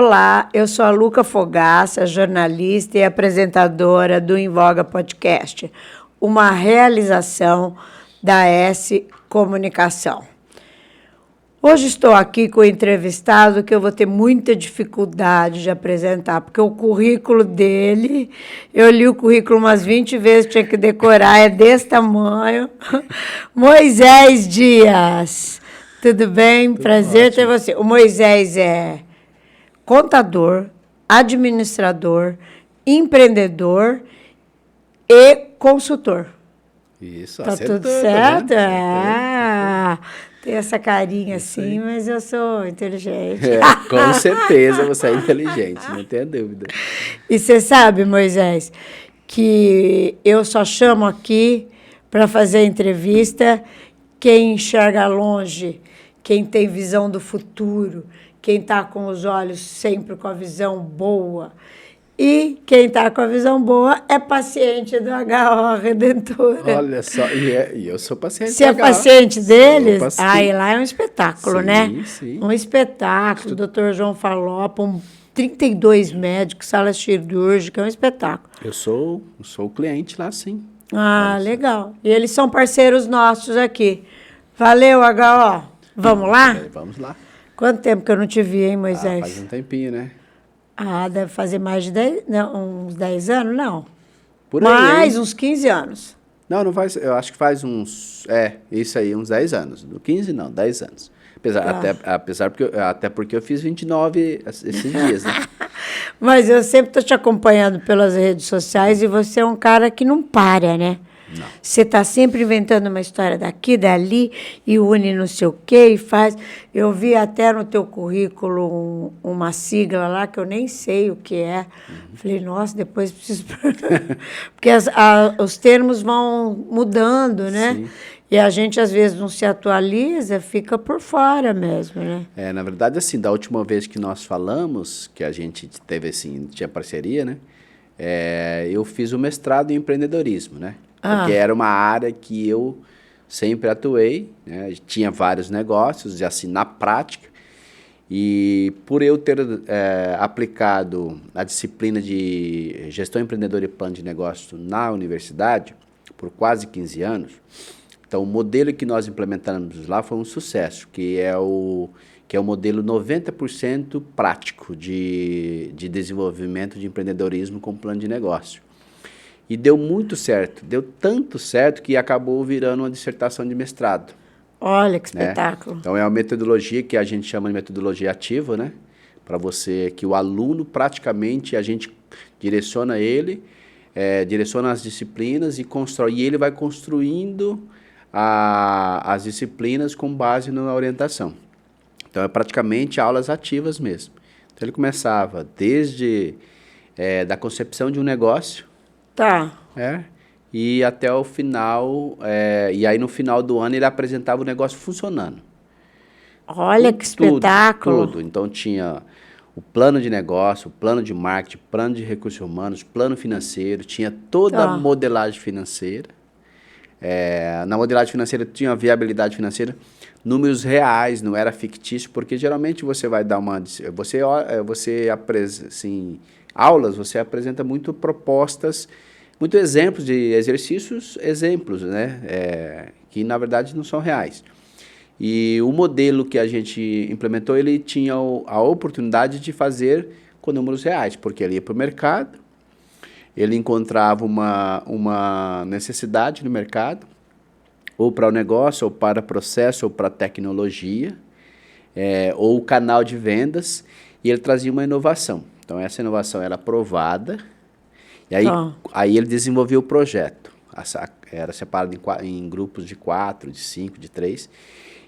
Olá, eu sou a Luca Fogaça, jornalista e apresentadora do Em Voga Podcast, uma realização da S Comunicação. Hoje estou aqui com o entrevistado que eu vou ter muita dificuldade de apresentar, porque o currículo dele, eu li o currículo umas 20 vezes, tinha que decorar, é desse tamanho. Moisés Dias, tudo bem? Tudo Prazer ótimo. ter você. O Moisés é contador, administrador, empreendedor e consultor. Isso, Tá acertou, tudo tá certo? vendo? Tem essa carinha Isso assim, aí. mas eu sou inteligente. Com certeza você é inteligente, não tenha dúvida. E você sabe, Moisés, que eu só chamo aqui para fazer entrevista quem enxerga longe, quem tem visão do futuro, quem está com os olhos sempre com a visão boa. E quem está com a visão boa é paciente do HO Redentora. Olha só, e eu sou paciente. Você é legal. paciente deles? Sou paciente. Ah, e lá é um espetáculo, Sim, né? sim. Um espetáculo. Doutor João Falopa, 32 médicos, sala cirúrgica, é um espetáculo. Eu sou o cliente lá, sim. Ah, legal. E eles são parceiros nossos aqui. Valeu, HO. Vamos lá? Vamos lá. Quanto tempo que eu não te vi, hein, Ah, Moisés? faz um tempinho, né? Ah, deve fazer mais de 10, não, uns 10 anos? Não. Por aí, Mais hein? uns 15 anos. Não faz, eu acho que faz uns, isso aí, uns 10 anos. 15 não, 10 anos. Até porque eu fiz 29 esses dias, né? Mas eu sempre estou te acompanhando pelas redes sociais e você é um cara que não para, né? Não. Você está sempre inventando uma história daqui, dali, e une não sei o quê, e faz... Eu vi até no teu currículo uma sigla lá que eu nem sei o que é. Falei, nossa, depois preciso... Porque os termos vão mudando, né? Sim. E a gente, às vezes, não se atualiza, fica por fora mesmo, né? Na verdade, assim, da última vez que nós falamos, que a gente teve, assim, tinha parceria, né? Eu fiz o mestrado em empreendedorismo, né? Porque era uma área que eu sempre atuei, né? Tinha vários negócios, e assim, na prática. E por eu ter aplicado a disciplina de gestão empreendedora e plano de negócio na universidade, por quase 15 anos, então o modelo que nós implementamos lá foi um sucesso, que é o modelo 90% prático de desenvolvimento de empreendedorismo com plano de negócio. E deu muito certo, deu tanto certo que acabou virando uma dissertação de mestrado. Olha que espetáculo. Então é uma metodologia que a gente chama de metodologia ativa, né? Para você, que o aluno praticamente a gente direciona ele, direciona as disciplinas e constrói. E ele vai construindo as disciplinas com base na orientação. Então é praticamente aulas ativas mesmo. Então ele começava desde da concepção de um negócio, Tá. e até o final, e aí no final do ano ele apresentava o negócio funcionando. Olha que espetáculo. Tudo. Então tinha o plano de negócio, o plano de marketing, plano de recursos humanos, plano financeiro, tinha toda a modelagem financeira. Na modelagem financeira tinha a viabilidade financeira, números reais, não era fictício, porque geralmente você vai dar aulas, você apresenta muito propostas, muito exemplos de exercícios, né, que na verdade não são reais. E o modelo que a gente implementou, ele tinha a oportunidade de fazer com números reais, porque ele ia para o mercado, ele encontrava uma necessidade no mercado, ou para o negócio, ou para processo, ou para tecnologia, ou o canal de vendas, e ele trazia uma inovação. Então, essa inovação era aprovada, e aí ele desenvolveu o projeto. Era separado em grupos de 4, de 5, de 3.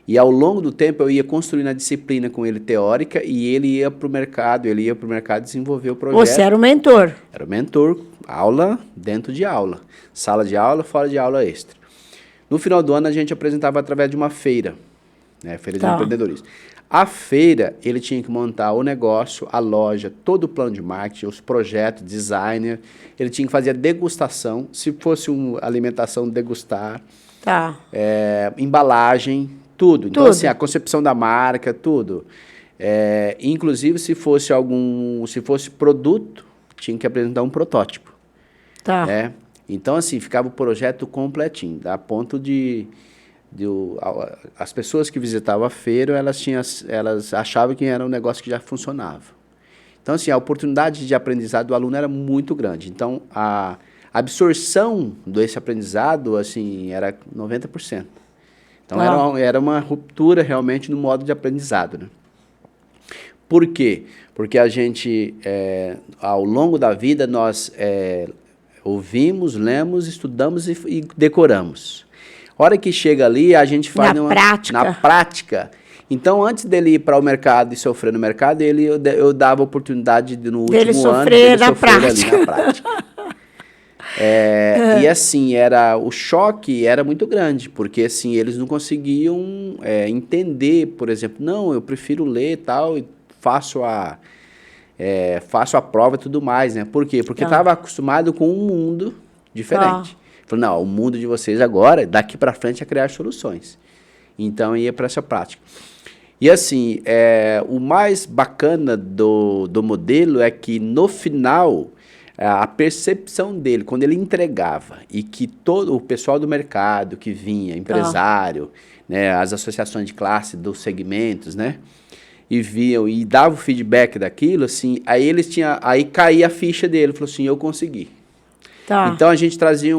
E ao longo do tempo eu ia construindo a disciplina com ele teórica e ele ia para o mercado, desenvolver o projeto. Você era o mentor. Era o mentor, aula dentro de aula. Sala de aula, fora de aula extra. No final do ano a gente apresentava através de uma feira, né? Feira de empreendedorismo. A feira, ele tinha que montar o negócio, a loja, todo o plano de marketing, os projetos, designer. Ele tinha que fazer a degustação, se fosse uma alimentação, degustar. Embalagem, tudo. Então, assim, a concepção da marca, tudo. Inclusive, se fosse produto, tinha que apresentar um protótipo. Tá. Então, assim, ficava o projeto completinho, a ponto as pessoas que visitavam a feira, elas achavam que era um negócio que já funcionava. Então, assim, a oportunidade de aprendizado do aluno era muito grande. Então, a absorção desse aprendizado, assim, era 90%. Então, era uma ruptura realmente no modo de aprendizado, né? Por quê? Porque a gente, ao longo da vida, nós ouvimos, lemos, estudamos e decoramos. A hora que chega ali, a gente faz na prática. Então, antes dele ir para o mercado e sofrer no mercado, eu dava a oportunidade no último ano dele sofrer ali na prática. E assim, o choque era muito grande, porque assim, eles não conseguiam entender, por exemplo, não, eu prefiro ler tal, e faço a prova e tudo mais, né? Por quê? Porque estava acostumado com um mundo diferente. Falei, não, o mundo de vocês agora, daqui para frente, é criar soluções. Então, ia para essa prática. E assim, o mais bacana do modelo é que, no final, a percepção dele, quando ele entregava, e que todo o pessoal do mercado que vinha, empresário, né, as associações de classe dos segmentos, né, e viam e davam o feedback daquilo, assim, aí caía a ficha dele, falou assim, eu consegui. Então a gente trazia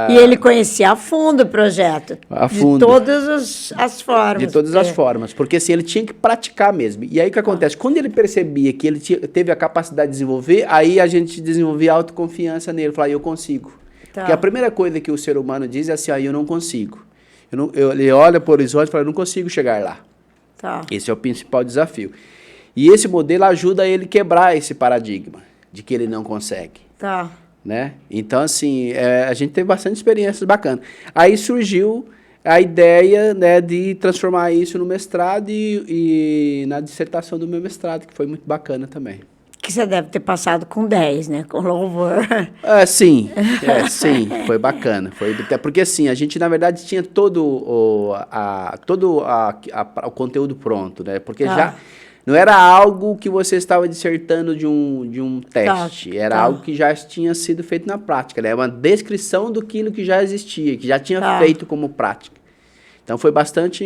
E ele conhecia a fundo o projeto. A fundo. De todas as formas. De todas as formas, porque assim, ele tinha que praticar mesmo. E aí o que acontece? Quando ele percebia que ele teve a capacidade de desenvolver, aí a gente desenvolvia autoconfiança nele, falava, eu consigo. Porque a primeira coisa que o ser humano diz é assim, eu não consigo. Ele olha para o horizonte e fala, eu não consigo chegar lá. Esse é o principal desafio. E esse modelo ajuda ele a quebrar esse paradigma de que ele não consegue. Né? Então, assim, a gente teve bastante experiências bacanas. Aí surgiu a ideia, né, de transformar isso no mestrado e na dissertação do meu mestrado, que foi muito bacana também. Que você deve ter passado com 10, né? Com louvor. Sim, foi bacana. Porque, assim, a gente, na verdade, tinha todo o conteúdo pronto, né? Porque já não era algo que você estava dissertando de um teste, era algo que já tinha sido feito na prática, né? Uma descrição daquilo que já existia, que já tinha feito como prática. Então, foi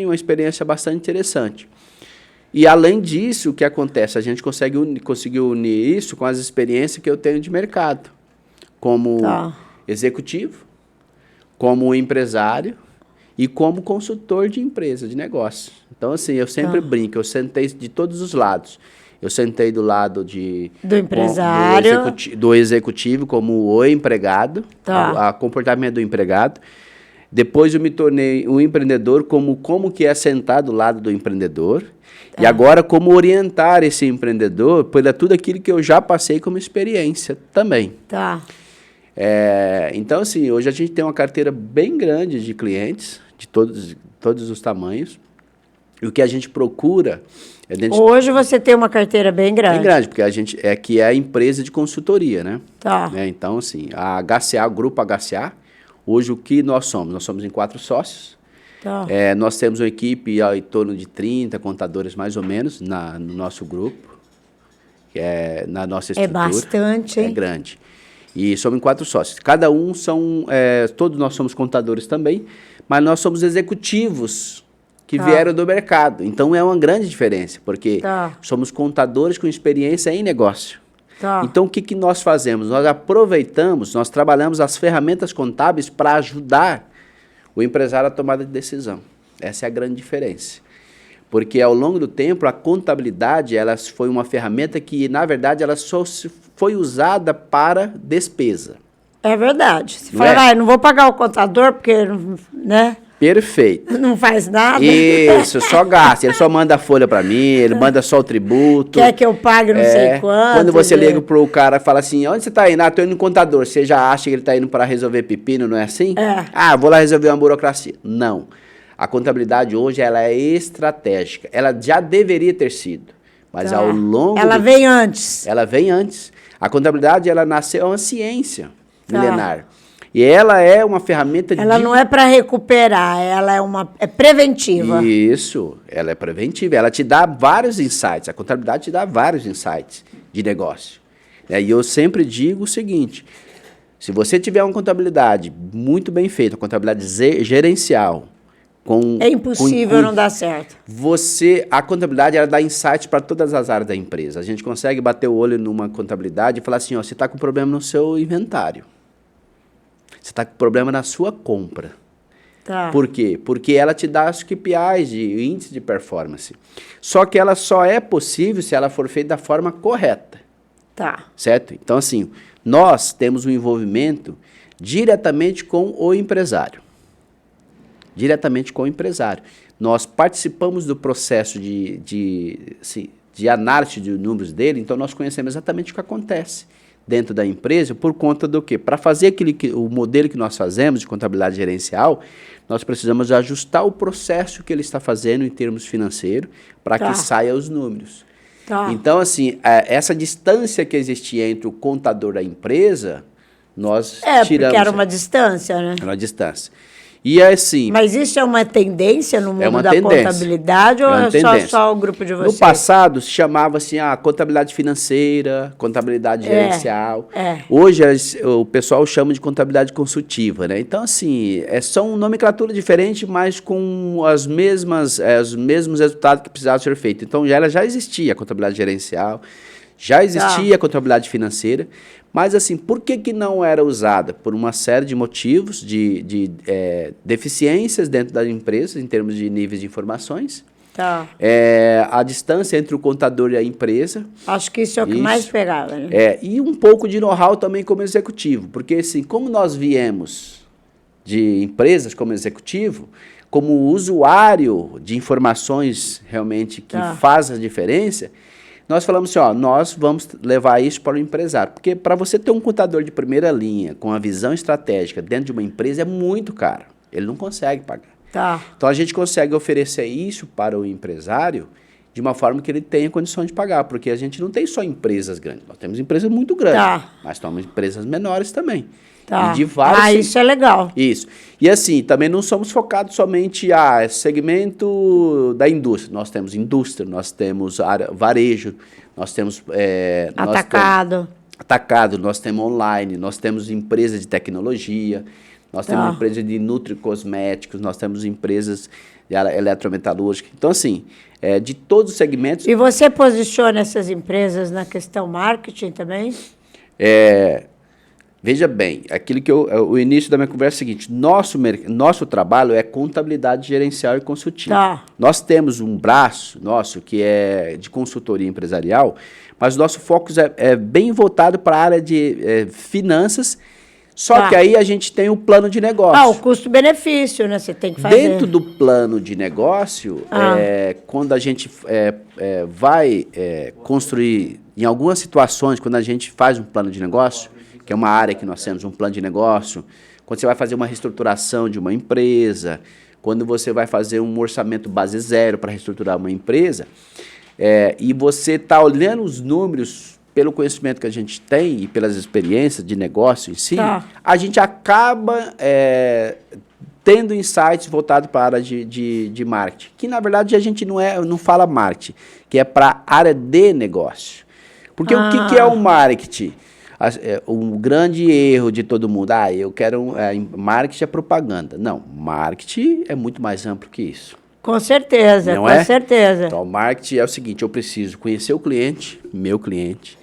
uma experiência bastante interessante. E, além disso, o que acontece? A gente conseguiu unir isso com as experiências que eu tenho de mercado, como executivo, como empresário e como consultor de empresa, de negócio. Então, assim, eu sempre brinco, eu sentei de todos os lados. Eu sentei do lado do empresário, do executivo como o empregado, o comportamento do empregado. Depois eu me tornei um empreendedor, como que é sentar do lado do empreendedor. E agora, como orientar esse empreendedor por tudo aquilo que eu já passei como experiência também. Então, assim, hoje a gente tem uma carteira bem grande de clientes, de todos os tamanhos. E o que a gente procura... Hoje você tem uma carteira bem grande. Bem grande, porque a gente é a empresa de consultoria, né? Então, assim, a HCA, o Grupo HCA, hoje o que nós somos? Nós somos em 4 sócios. Nós temos uma equipe em torno de 30 contadores, mais ou menos, no nosso grupo, que na nossa estrutura. É bastante, hein? É grande. E somos em 4 sócios. Cada um todos nós somos contadores também, mas nós somos executivos que vieram do mercado. Então, é uma grande diferença, porque somos contadores com experiência em negócio. Então, o que nós fazemos? Nós trabalhamos as ferramentas contábeis para ajudar o empresário a tomar decisão. Essa é a grande diferença. Porque, ao longo do tempo, a contabilidade foi uma ferramenta que, na verdade, ela só foi usada para despesa. É verdade. Você fala, não vou pagar o contador porque, né? Perfeito. Não faz nada. Isso, só gasta. Ele só manda a folha para mim, ele manda só o tributo. Quer que eu pague não sei quanto. Quando você liga pro cara e fala assim, onde você está indo? Estou indo no contador. Você já acha que ele está indo para resolver pepino, não é assim? Vou lá resolver uma burocracia. Não. A contabilidade hoje ela é estratégica. Ela já deveria ter sido. Mas ao longo... Ela vem antes. Ela vem antes. A contabilidade, ela nasceu, é uma ciência milenar. E ela é uma ferramenta Ela não é para recuperar, ela é preventiva. Isso, ela é preventiva. Ela te dá vários insights. A contabilidade te dá vários insights de negócio. E eu sempre digo o seguinte, se você tiver uma contabilidade muito bem feita, uma contabilidade gerencial, é impossível não dar certo. A contabilidade ela dá insights para todas as áreas da empresa. A gente consegue bater o olho numa contabilidade e falar assim, ó, você está com problema no seu inventário. Você está com problema na sua compra. Tá. Por quê? Porque ela te dá os KPIs, de índice de performance. Só que ela só é possível se ela for feita da forma correta. Tá. Certo? Então, assim, nós temos um envolvimento diretamente com o empresário. Diretamente com o empresário. Nós participamos do processo de análise de números dele, então nós conhecemos exatamente o que acontece dentro da empresa, por conta do quê? Para fazer o modelo que nós fazemos de contabilidade gerencial, nós precisamos ajustar o processo que ele está fazendo em termos financeiros para que saia os números. Tá. Então, assim, essa distância que existia entre o contador da empresa, nós tiramos. Porque era uma distância, né? Era uma distância. E assim... Mas isso é uma tendência no mundo da contabilidade ou é só o grupo de vocês? No passado, se chamava assim, contabilidade financeira, contabilidade gerencial. Hoje, o pessoal chama de contabilidade consultiva, né? Então, assim, são nomenclatura diferente, mas com os mesmos resultados que precisavam ser feitos. Então, ela já existia a contabilidade gerencial, já existia a contabilidade financeira, mas assim, por que não era usada? Por uma série de motivos, de deficiências dentro da empresa, em termos de níveis de informações. Tá. A distância entre o contador e a empresa. Acho que isso é o que mais pegava, né? E um pouco de know-how também como executivo, porque assim, como nós viemos de empresas como executivo, como usuário de informações realmente que faz a diferença, nós falamos assim, nós vamos levar isso para o empresário. Porque para você ter um contador de primeira linha, com a visão estratégica dentro de uma empresa, é muito caro. Ele não consegue pagar. Tá. Então, a gente consegue oferecer isso para o empresário de uma forma que ele tenha condição de pagar. Porque a gente não tem só empresas grandes. Nós temos empresas muito grandes, mas temos empresas menores também. Tá. E de vários, isso é legal. Isso. E assim, também não somos focados somente segmento da indústria. Nós temos indústria, nós temos varejo, nós temos... atacado. Atacado, nós temos online, nós temos empresas de tecnologia, nós temos empresas de nutricosméticos, nós temos empresas de eletrometalúrgica. Então, assim, de todos os segmentos... E você posiciona essas empresas na questão marketing também? Veja bem, aquilo que o início da minha conversa é o seguinte, nosso trabalho é contabilidade gerencial e consultiva. Tá. Nós temos um braço nosso que é de consultoria empresarial, mas o nosso foco é bem voltado para a área de finanças, só que aí a gente tem o plano de negócio. O custo-benefício, né? Você tem que fazer. Dentro do plano de negócio, quando a gente vai construir, em algumas situações, quando a gente faz um plano de negócio, que é uma área que nós temos, um plano de negócio, quando você vai fazer uma reestruturação de uma empresa, quando você vai fazer um orçamento base zero para reestruturar uma empresa, e você está olhando os números pelo conhecimento que a gente tem e pelas experiências de negócio em si, a gente acaba tendo insights voltados para a área de marketing, que na verdade a gente não fala marketing, que é para a área de negócio. Porque o que é o marketing? Um grande erro de todo mundo, eu quero marketing é propaganda. Não, marketing é muito mais amplo que isso. Com certeza, não com certeza. Então, o marketing é o seguinte, eu preciso conhecer o cliente, meu cliente,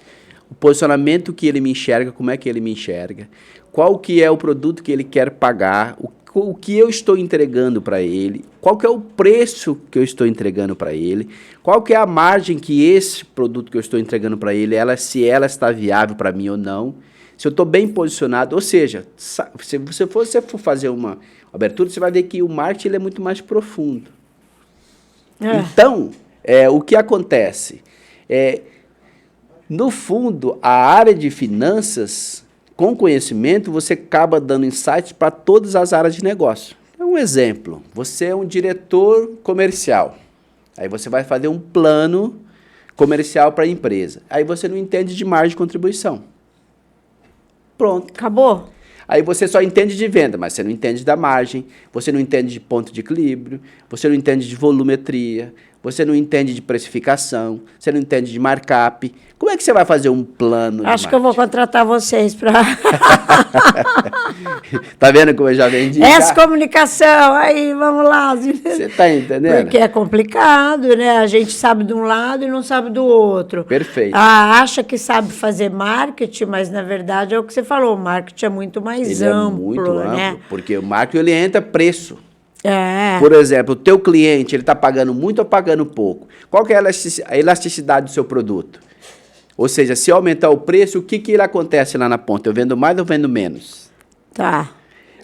o posicionamento que ele me enxerga, como é que ele me enxerga, qual que é o produto que ele quer pagar, o que eu estou entregando para ele, qual que é o preço que eu estou entregando para ele, qual que é a margem que esse produto que eu estou entregando para ele, se ela está viável para mim ou não, se eu estou bem posicionado, ou seja, se você for fazer uma abertura, você vai ver que o marketing ele é muito mais profundo. Então, o que acontece? No fundo, a área de finanças, com conhecimento, você acaba dando insights para todas as áreas de negócio. Um exemplo, você é um diretor comercial, aí você vai fazer um plano comercial para a empresa, aí você não entende de margem de contribuição. Pronto. Acabou. Aí você só entende de venda, mas você não entende da margem, você não entende de ponto de equilíbrio, você não entende de volumetria, você não entende de precificação, você não entende de markup. Como é que você vai fazer um plano de Acho que eu vou contratar vocês para... Tá vendo como eu já vendi? Essa comunicação, aí, vamos lá. Você tá entendendo? Porque é complicado, né? A gente sabe de um lado e não sabe do outro. Perfeito. Acha que sabe fazer marketing, mas, na verdade, é o que você falou, o marketing é muito mais amplo, é muito né? amplo, porque o marketing, ele entra preço. É. Por exemplo, o teu cliente, ele está pagando muito ou pagando pouco? Qual que é a elasticidade do seu produto? Ou seja, se aumentar o preço, o que acontece lá na ponta? Eu vendo mais ou vendo menos? Tá.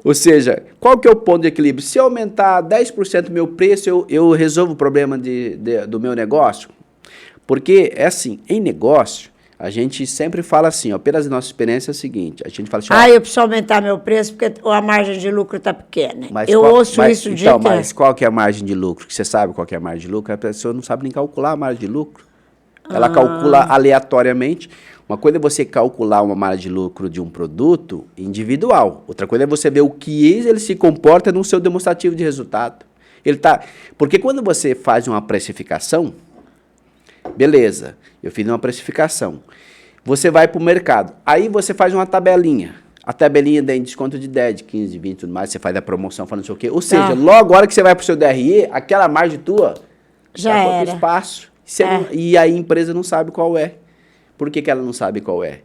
Ou seja, qual que é o ponto de equilíbrio? Se aumentar 10% o meu preço, eu resolvo o problema do meu negócio? Porque, é assim, em negócio, a gente sempre fala assim, ó, pelas nossas experiências é o seguinte, a gente fala assim... ó, Eu preciso aumentar meu preço porque a margem de lucro está pequena. Ouço isso o dia então, inteiro. mas qual que é a margem de lucro? Que você sabe qual que é a margem de lucro? A pessoa não sabe nem calcular a margem de lucro. Ela calcula aleatoriamente. Uma coisa é você calcular uma margem de lucro de um produto individual. Outra coisa é você ver o que ele se comporta no seu demonstrativo de resultado. Porque quando você faz uma precificação, beleza, eu fiz uma precificação. Você vai para o mercado. Aí você faz uma tabelinha. A tabelinha tem desconto de 10, de 15, de 20 e tudo mais. Você faz a promoção, falando não sei o quê. Ou seja, logo a hora que você vai para o seu DRE, aquela margem tua já era. Espaço. E aí a empresa não sabe qual é. Por que ela não sabe qual é?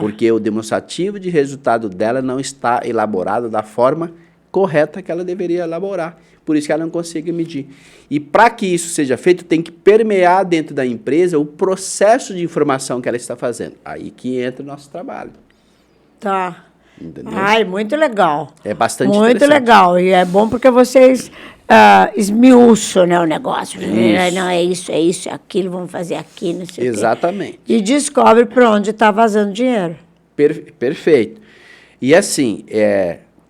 Porque o demonstrativo de resultado dela não está elaborado da forma correta que ela deveria elaborar. Por isso que ela não consegue medir. E para que isso seja feito, tem que permear dentro da empresa o processo de informação que ela está fazendo. Aí que entra o nosso trabalho. Tá. Entendeu? Muito legal. É bastante muito interessante. Legal. E é bom porque vocês esmiuçam, né, o negócio. Isso. Não, é isso, é aquilo, vamos fazer aqui, não sei Exatamente. o quê. E descobre por onde está vazando dinheiro. Perfeito. E assim,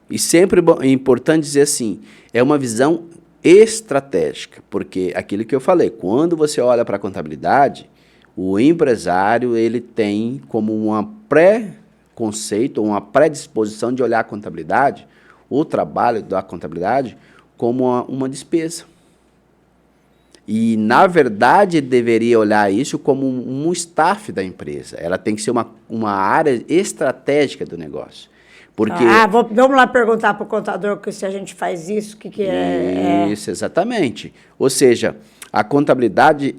e sempre é importante dizer assim, é uma visão estratégica, porque aquilo que eu falei, quando você olha para a contabilidade, o empresário ele tem como uma pré-conceito, uma predisposição de olhar a contabilidade, o trabalho da contabilidade, como uma despesa. E, na verdade, deveria olhar isso como um staff da empresa. Ela tem que ser uma área estratégica do negócio. Porque... vamos lá perguntar para o contador que se a gente faz isso, o que é... Isso, exatamente. Ou seja, a contabilidade,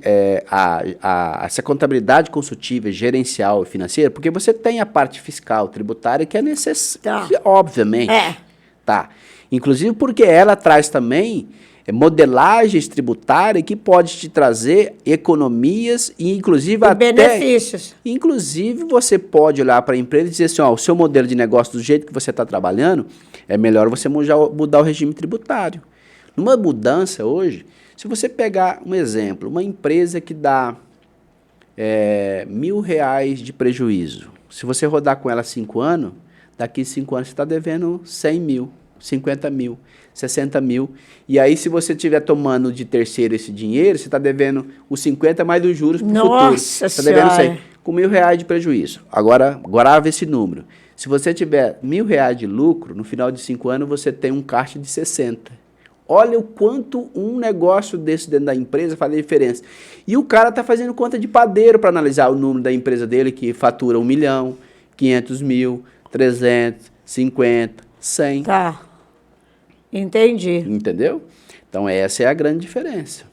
essa contabilidade consultiva, gerencial e financeira, porque você tem a parte fiscal, tributária, que é necessária, obviamente. Tá. Inclusive porque ela traz também modelagens tributárias que pode te trazer economias e inclusive até benefícios. Inclusive você pode olhar para a empresa e dizer assim, o seu modelo de negócio do jeito que você está trabalhando, é melhor você mudar o regime tributário. Numa mudança hoje, se você pegar um exemplo, uma empresa que dá R$1.000 de prejuízo, se você rodar com ela 5 anos, daqui 5 anos você está devendo 100 mil. 50 mil, 60 mil. E aí, se você estiver tomando de terceiro esse dinheiro, você está devendo os 50 mais os juros para o futuro. Nossa Você está devendo 100, com R$1.000 de prejuízo. Agora, grava esse número. Se você tiver R$1.000 de lucro, no final de 5 anos, você tem um caixa de 60. Olha o quanto um negócio desse dentro da empresa faz a diferença. E o cara está fazendo conta de padeiro para analisar o número da empresa dele, que fatura 1 milhão, 500 mil, 300, 50, 100. Tá. Entendi. Entendeu? Então, essa é a grande diferença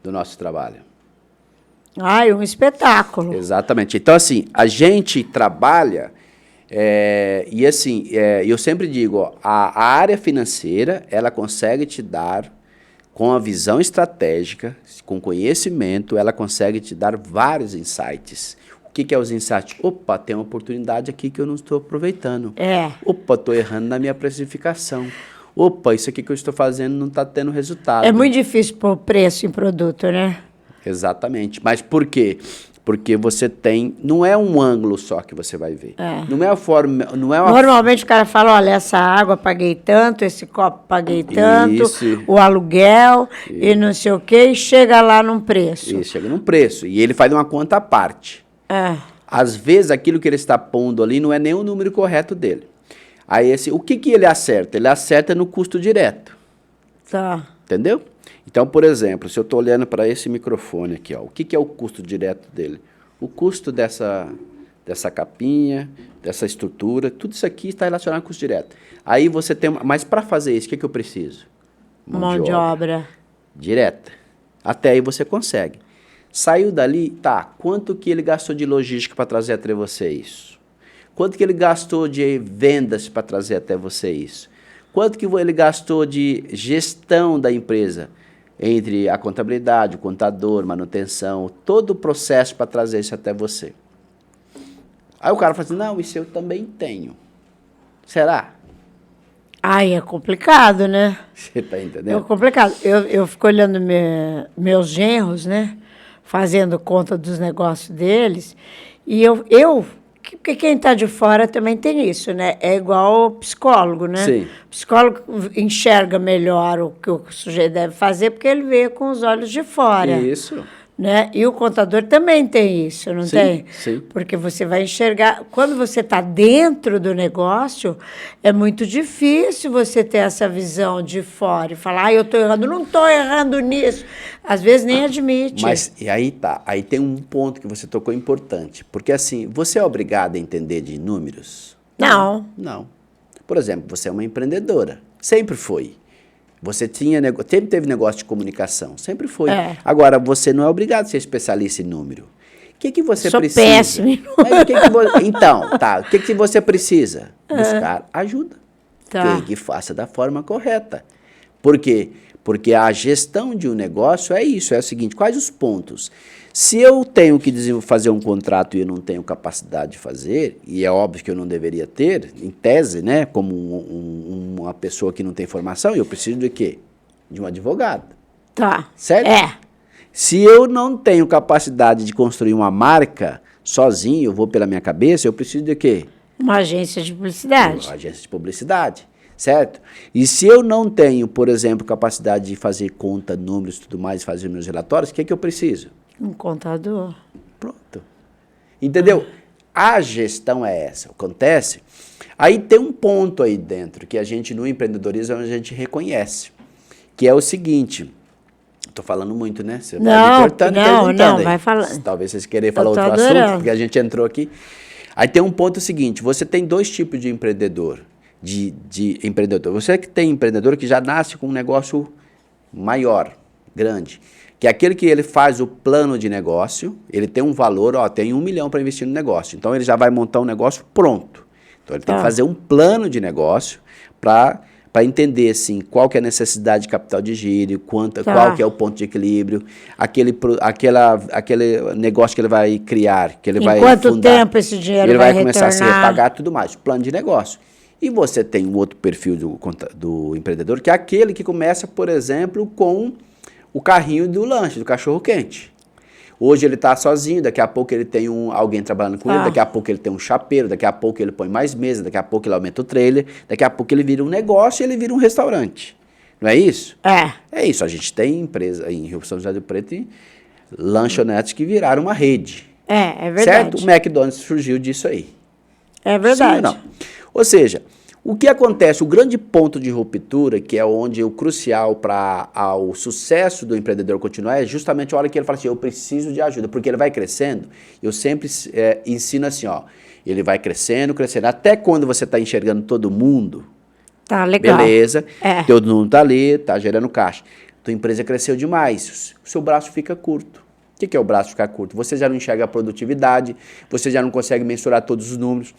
do nosso trabalho. Um espetáculo. Exatamente. Então, assim, a gente trabalha, e assim, eu sempre digo, a área financeira, ela consegue te dar, com a visão estratégica, com conhecimento, ela consegue te dar vários insights. O que é os insights? Opa, tem uma oportunidade aqui que eu não estou aproveitando. Opa, estou errando na minha precificação. Opa, isso aqui que eu estou fazendo não está tendo resultado. É muito difícil pôr preço em produto, né? Exatamente. Mas por quê? Porque você tem... Não é um ângulo só que você vai ver. Não é a forma... Normalmente o cara fala, olha, essa água paguei tanto, esse copo paguei tanto, o aluguel e não sei o quê, e chega lá num preço. Isso, chega num preço. E ele faz uma conta à parte. Às vezes, aquilo que ele está pondo ali não é nem o número correto dele. Aí o que ele acerta? Ele acerta no custo direto. Tá. Entendeu? Então, por exemplo, se eu estou olhando para esse microfone aqui, ó, o que é o custo direto dele? O custo dessa capinha, dessa estrutura, tudo isso aqui está relacionado ao custo direto. Aí você tem... Mas para fazer isso, o que eu preciso? Mão de obra. Direta. Até aí você consegue. Saiu dali, tá, quanto que ele gastou de logística para trazer até você isso? Quanto que ele gastou de vendas para trazer até você isso? Quanto que ele gastou de gestão da empresa? Entre a contabilidade, o contador, manutenção, todo o processo para trazer isso até você. Aí o cara fala assim, não, isso eu também tenho. Será? Ai, é complicado, né? Você está entendendo? É complicado. Eu fico olhando meus genros, né? Fazendo conta dos negócios deles. E porque quem está de fora também tem isso, né? É igual o psicólogo, né? Sim. O psicólogo enxerga melhor o que o sujeito deve fazer porque ele vê com os olhos de fora. Isso. Né? E o contador também tem isso, não tem? Sim. Porque você vai enxergar... Quando você está dentro do negócio, é muito difícil você ter essa visão de fora e falar, eu estou errando. Não estou errando nisso. Às vezes nem admite. Mas, e aí tá. Aí tem um ponto que você tocou importante. Porque assim, você é obrigado a entender de números? Não. Não. Por exemplo, você é uma empreendedora. Sempre foi. Você sempre teve negócio de comunicação, sempre foi. É. Agora, você não é obrigado a ser especialista em número. O que você Sou precisa? péssimo em número. Então, tá. O que você precisa? Buscar ajuda. Tá. Que faça da forma correta. Por quê? Porque a gestão de um negócio é isso, é o seguinte, quais os pontos? Se eu tenho que fazer um contrato e eu não tenho capacidade de fazer, e é óbvio que eu não deveria ter, em tese, né, como uma pessoa que não tem formação, eu preciso de quê? De um advogado. Tá. Certo? É. Se eu não tenho capacidade de construir uma marca sozinho, eu vou pela minha cabeça, eu preciso de quê? Uma agência de publicidade. Uma agência de publicidade. Certo? E se eu não tenho, por exemplo, capacidade de fazer conta, números e tudo mais, fazer meus relatórios, o que eu preciso? Um contador. Pronto. Entendeu? A gestão é essa. Acontece. Aí tem um ponto aí dentro que a gente, no empreendedorismo, a gente reconhece. Que é o seguinte. Estou falando muito, né? Você está me cortando e perguntando aí. Vai falando. Talvez vocês queiram falar outro adorando. assunto, porque a gente entrou aqui. Aí tem um ponto seguinte. Você tem dois tipos de empreendedor. De empreendedor. Você que tem empreendedor que já nasce com um negócio maior, grande, que é aquele que ele faz o plano de negócio, ele tem um valor, ó, tem 1 milhão para investir no negócio, então ele já vai montar um negócio pronto. Então ele tem que fazer um plano de negócio para entender assim, qual que é a necessidade de capital de giro, qual que é o ponto de equilíbrio, aquele negócio que ele vai criar, que ele vai fundar. Em quanto tempo esse dinheiro vai retornar? Começar a se repagar tudo mais, plano de negócio. E você tem um outro perfil do empreendedor, que é aquele que começa, por exemplo, com o carrinho do lanche, do cachorro-quente. Hoje ele está sozinho, daqui a pouco ele tem alguém trabalhando com ele, daqui a pouco ele tem um chapeiro, daqui a pouco ele põe mais mesa, daqui a pouco ele aumenta o trailer, daqui a pouco ele vira um negócio e ele vira um restaurante. Não é isso? É. É isso. A gente tem empresa em Rio São José do Preto e lanchonetes que viraram uma rede. É verdade. Certo? O McDonald's surgiu disso aí. É verdade. Sim ou não? Ou seja, o que acontece, o grande ponto de ruptura, que é onde o crucial para o sucesso do empreendedor continuar, é justamente a hora que ele fala assim, eu preciso de ajuda, porque ele vai crescendo, eu sempre ensino assim, ó, ele vai crescendo, até quando você está enxergando todo mundo, tá legal. Beleza, todo mundo está ali, está gerando caixa, tua empresa cresceu demais, o seu braço fica curto. O que é o braço ficar curto? Você já não enxerga a produtividade, você já não consegue mensurar todos os números,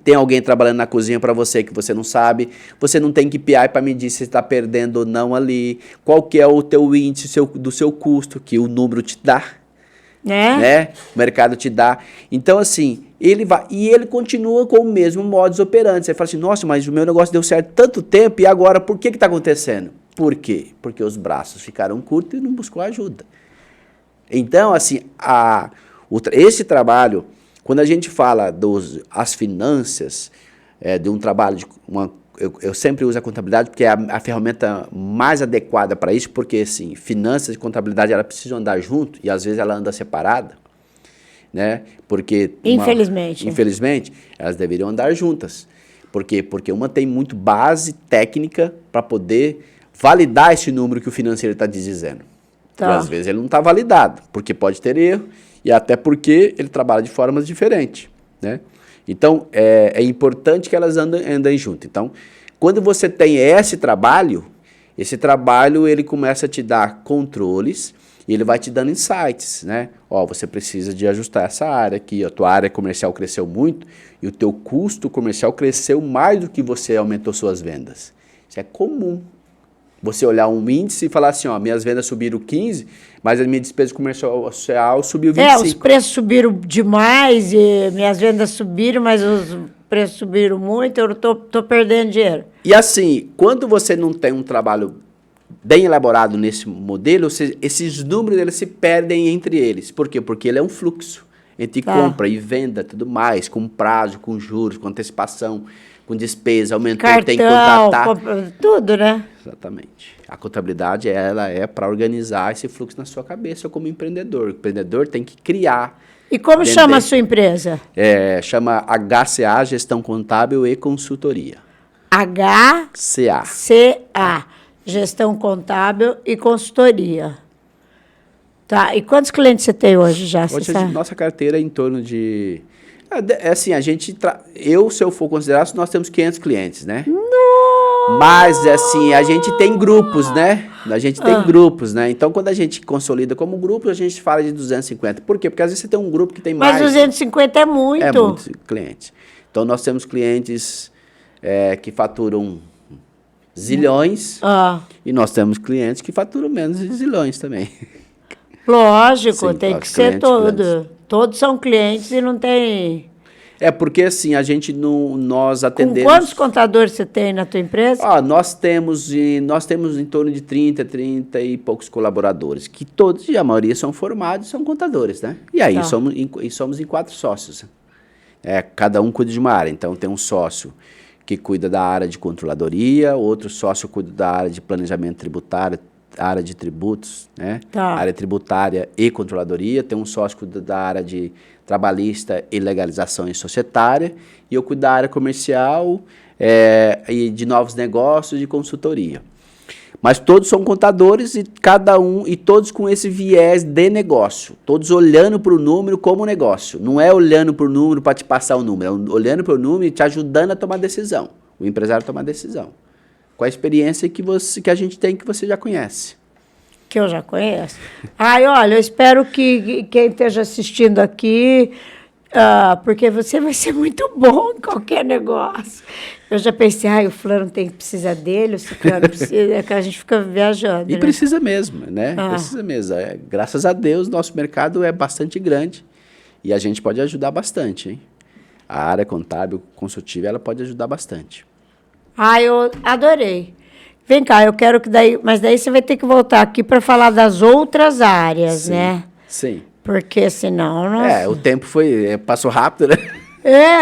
tem alguém trabalhando na cozinha para você que você não sabe, você não tem KPI para medir se você está perdendo ou não ali, qual que é o teu índice do seu custo, que o número te dá, né? O mercado te dá. Então, assim, ele continua com o mesmo modus operandi. Você fala assim, nossa, mas o meu negócio deu certo tanto tempo e agora por que está acontecendo? Por quê? Porque os braços ficaram curtos e não buscou ajuda. Então, assim, esse trabalho... Quando a gente fala das finanças, de um trabalho, eu sempre uso a contabilidade porque é a ferramenta mais adequada para isso, porque assim, finanças e contabilidade elas precisam andar junto e às vezes ela anda separada, né? Porque infelizmente elas deveriam andar juntas. Por quê? Porque uma tem muito base técnica para poder validar esse número que o financeiro está dizendo. Tá. E às vezes ele não está validado, porque pode ter erro e até porque ele trabalha de formas diferentes, né? Então, é importante que elas andem junto. Então, quando você tem esse trabalho ele começa a te dar controles e ele vai te dando insights, né? Ó, você precisa de ajustar essa área aqui, a tua área comercial cresceu muito e o teu custo comercial cresceu mais do que você aumentou suas vendas. Isso é comum. Você olhar um índice e falar assim, ó, minhas vendas subiram 15, mas a minha despesa comercial subiu 25. Os preços subiram demais e minhas vendas subiram, mas os preços subiram muito, eu tô perdendo dinheiro. E assim, quando você não tem um trabalho bem elaborado nesse modelo, esses números eles se perdem entre eles. Por quê? Porque ele é um fluxo entre compra e venda, tudo mais, com prazo, com juros, com antecipação, com despesa, aumentou, cartão, tem que contratar. Tudo, né? Exatamente. A contabilidade, ela é para organizar esse fluxo na sua cabeça como empreendedor. O empreendedor tem que criar. E como chama a sua empresa? Chama HCA, Gestão Contábil e Consultoria. HCA, Gestão Contábil e Consultoria. Tá, e quantos clientes você tem hoje já? Hoje nossa carteira é em torno de... assim, se eu for considerar, nós temos 500 clientes, né? Nossa! Mas, assim, a gente tem grupos, né? A gente tem grupos, né? Então, quando a gente consolida como grupo, a gente fala de 250. Por quê? Porque às vezes você tem um grupo que tem mais... Mas 250 é muito. É muitos clientes. Então, nós temos clientes que faturam zilhões e nós temos clientes que faturam menos de zilhões também. Lógico, Sim, tem que ser todo. Todos são clientes e não tem... porque assim, nós atendemos... Com quantos contadores você tem na tua empresa? Nós temos em torno de 30 e poucos colaboradores, que todos, e a maioria são formados e são contadores, né? E aí somos em 4 sócios. Cada um cuida de uma área. Então tem um sócio que cuida da área de controladoria, outro sócio cuida da área de planejamento tributário, área de tributos, né? Área tributária e controladoria, tem um sócio que cuida da área de trabalhista e legalização societária, e eu cuido da área comercial e de novos negócios e de consultoria. Mas todos são contadores e todos com esse viés de negócio, todos olhando para o número como negócio, não é olhando para o número para te passar o número, é olhando para o número e te ajudando a tomar decisão, o empresário tomar decisão. Com a experiência que a gente tem, que você já conhece. Que eu já conheço. Olha, eu espero que quem esteja assistindo aqui, porque você vai ser muito bom em qualquer negócio. Eu já pensei, o fulano precisa dele, o ciclano precisa, que a gente fica viajando. E né? Precisa mesmo, né? Precisa mesmo. Graças a Deus, nosso mercado é bastante grande e a gente pode ajudar bastante, hein? A área contábil, consultiva, ela pode ajudar bastante. Eu adorei. Vem cá, eu quero que mas daí você vai ter que voltar aqui para falar das outras áreas, né? Sim. Porque senão... Não... o tempo passou rápido, né?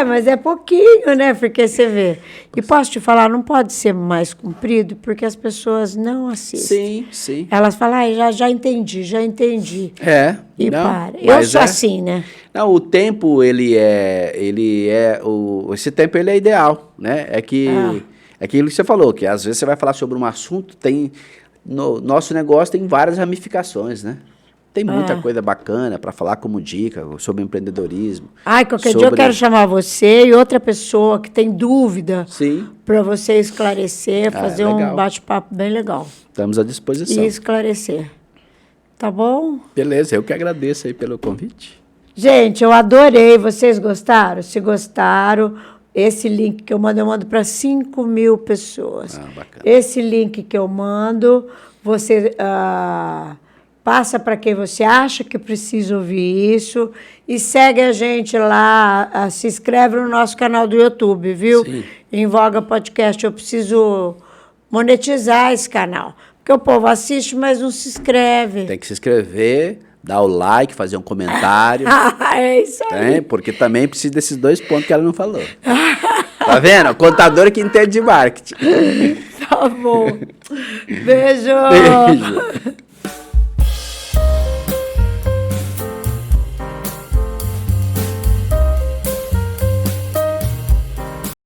Mas é pouquinho, né? Porque você vê. E posso te falar, não pode ser mais comprido, porque as pessoas não assistem. Sim. Elas falam, já entendi. E para. Eu sou assim, né? Não, o tempo, esse tempo ele é ideal, né? É aquilo que você falou, que às vezes você vai falar sobre um assunto, nosso negócio tem várias ramificações, né? Tem muita coisa bacana para falar como dica sobre empreendedorismo. Qualquer dia eu quero chamar você e outra pessoa que tem dúvida para você esclarecer, fazer um bate-papo bem legal. Estamos à disposição. E esclarecer. Tá bom? Beleza, eu que agradeço aí pelo convite. Gente, eu adorei. Vocês gostaram? Se gostaram... Esse link que eu mando para 5.000 pessoas. Bacana. Esse link que eu mando, você passa para quem você acha que precisa ouvir isso e segue a gente lá, se inscreve no nosso canal do YouTube, viu? Sim. Invoga Podcast. Eu preciso monetizar esse canal, porque o povo assiste, mas não se inscreve. Tem que se inscrever, dar o like, fazer um comentário. É isso aí. Porque também precisa desses 2 pontos que ela não falou. Tá vendo? Contador que entende de marketing. Tá bom. Beijo. Beijo.